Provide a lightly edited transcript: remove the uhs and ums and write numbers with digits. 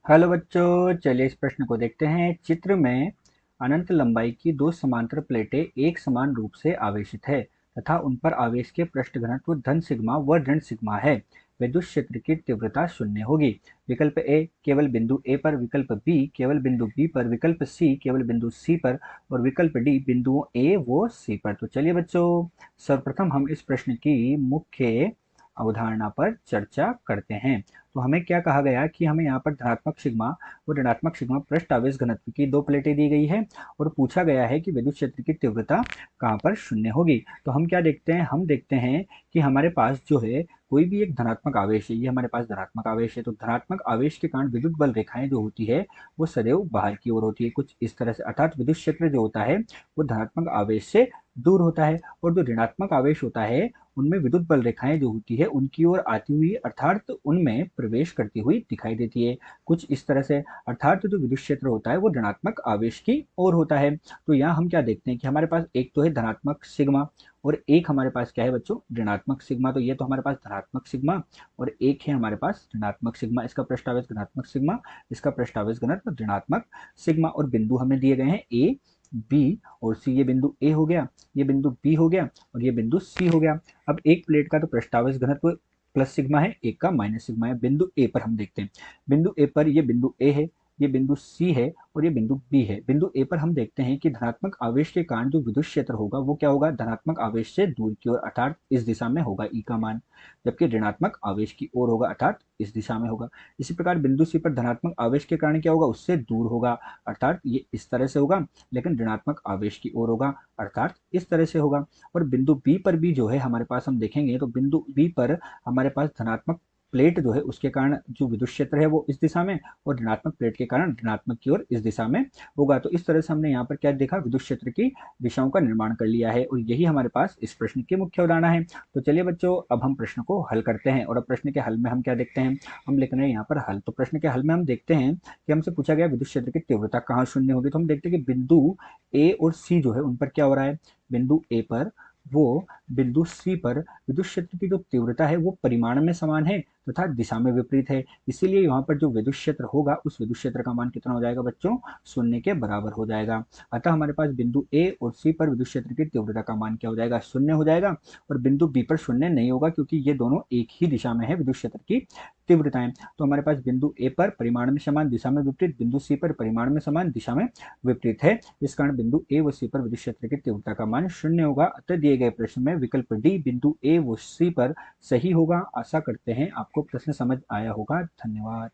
Hello बच्चों, चलिए इस प्रश्न को देखते हैं। चित्र में अनंत लंबाई की दो समांतर प्लेटें एक समान रूप से आवेशित है तथा उन पर आवेश के पृष्ठ घनत्व धन सिग्मा व ऋण सिग्मा है। विद्युत क्षेत्र की तीव्रता शून्य होगी। विकल्प ए केवल बिंदु ए पर, विकल्प बी केवल बिंदु बी पर, विकल्प सी केवल बिंदु सी पर और विकल्प डी बिंदुओं ए व सी पर। तो चलिए बच्चों, सर्वप्रथम हम इस प्रश्न की मुख्य अवधारणा पर चर्चा करते हैं। तो हमें क्या कहा गया कि हमें यहाँ पर धनात्मक सिग्मा और ऋणात्मक सिग्मा पृष्ठ आवेश घनत्व की दो प्लेटें दी गई है और पूछा गया है कि विद्युत क्षेत्र की तीव्रता कहाँ पर शून्य होगी। तो हम क्या देखते हैं, हम देखते हैं कि हमारे पास जो है कोई भी एक धनात्मक आवेश है, ये हमारे पास धनात्मक आवेश है। तो धनात्मक आवेश के कारण विद्युत बल रेखाएं जो होती है वो सदैव बाहर की ओर होती है, कुछ इस तरह से। अर्थात विद्युत क्षेत्र जो होता है वो धनात्मक आवेश से दूर होता है और जो ऋणात्मक आवेश होता है उनमें विद्युत बल रेखाएं जो होती है उनकी ओर आती हुई अर्थात उनमें प्रवेश करती हुई दिखाई देती है, कुछ इस तरह से। अर्थात जो विद्युत क्षेत्र होता है वो ऋणात्मक आवेश की ओर होता है। तो यहाँ हम क्या देखते हैं कि हमारे पास एक तो है धनात्मक सिग्मा और एक हमारे पास क्या है बच्चों, ऋणात्मक सिग्मा। तो ये तो हमारे पास धनात्मक सिग्मा और एक है हमारे पास ऋणात्मक सिग्मा। इसका पृष्ठावेश धनात्मक सिग्मा, इसका पृष्ठावेश घनत्व ऋणात्मक सिग्मा। और बिंदु हमें दिए गए हैं ए, बी और सी। ये बिंदु ए हो गया, ये बिंदु बी हो गया और ये बिंदु सी हो गया। अब एक प्लेट का तो पृष्ठावेश घनत्व प्लस सिग्मा है, एक का माइनस सिग्मा है। बिंदु ए पर हम देखते हैं, बिंदु ए पर ये बिंदु ए है, ये बिंदु सी है और ये बिंदु बी है। बिंदु ए पर हम देखते हैं कि धनात्मक आवेश के कारण जो विद्युत क्षेत्र होगा वो क्या होगा, धनात्मक आवेश से दूर की ओर अर्थात इस दिशा में होगा ई का मान, जबकि ऋणात्मक आवेश की ओर होगा अर्थात इस दिशा में होगा। इसी प्रकार बिंदु सी पर धनात्मक आवेश के कारण क्या होगा, उससे दूर होगा अर्थात ये इस तरह से होगा, लेकिन ऋणात्मक आवेश की ओर होगा अर्थात इस तरह से होगा। और बिंदु बी पर भी जो है हमारे पास हम देखेंगे तो बिंदु बी पर हमारे पास धनात्मक प्लेट जो है उसके कारण जो विद्युत क्षेत्र है वो इस दिशा में और ऋणात्मक प्लेट के कारण ऋणात्मक की ओर इस दिशा में होगा। तो इस तरह से हमने यहाँ पर क्या देखा, विद्युत क्षेत्र की दिशाओं का निर्माण कर लिया है और यही हमारे पास इस प्रश्न की मुख्य अवधारणा है। तो चलिए बच्चों, अब हम प्रश्न को हल करते हैं और अब प्रश्न के हल में हम क्या देखते हैं, हम लिख रहे हैं यहाँ पर हल। तो प्रश्न के हल में हम देखते हैं कि हमसे पूछा गया विद्युत क्षेत्र की तीव्रता कहाँ शून्य होगी। तो हम देखते हैं कि बिंदु ए और सी जो है उन पर क्या हो रहा है, बिंदु ए पर वो बिंदु सी पर विद्युत क्षेत्र की जो तीव्रता है वो परिमाण में समान है तथा दिशा में विपरीत है। इसीलिए यहाँ पर जो विद्युत क्षेत्र होगा उस विद्युत क्षेत्र का मान कितना हो जाएगा बच्चों, शून्य के बराबर हो जाएगा। अतः हमारे पास बिंदु ए और सी पर विद्युत क्षेत्र की तीव्रता का मान क्या हो जाएगा, शून्य हो जाएगा। और बिंदु बी पर शून्य नहीं होगा क्योंकि ये दोनों एक ही दिशा में है विद्युत क्षेत्र की तीव्रताएं। तो हमारे पास बिंदु ए पर परिमाण में समान दिशा में विपरीत, बिंदु सी पर परिमाण में समान दिशा में विपरीत है। इस कारण बिंदु ए व सी पर विद्युत क्षेत्र की तीव्रता का मान शून्य होगा। अतः दिए गए प्रश्न में विकल्प डी बिंदु ए व सी पर सही होगा। आशा करते हैं आपको प्रश्न समझ आया होगा। धन्यवाद।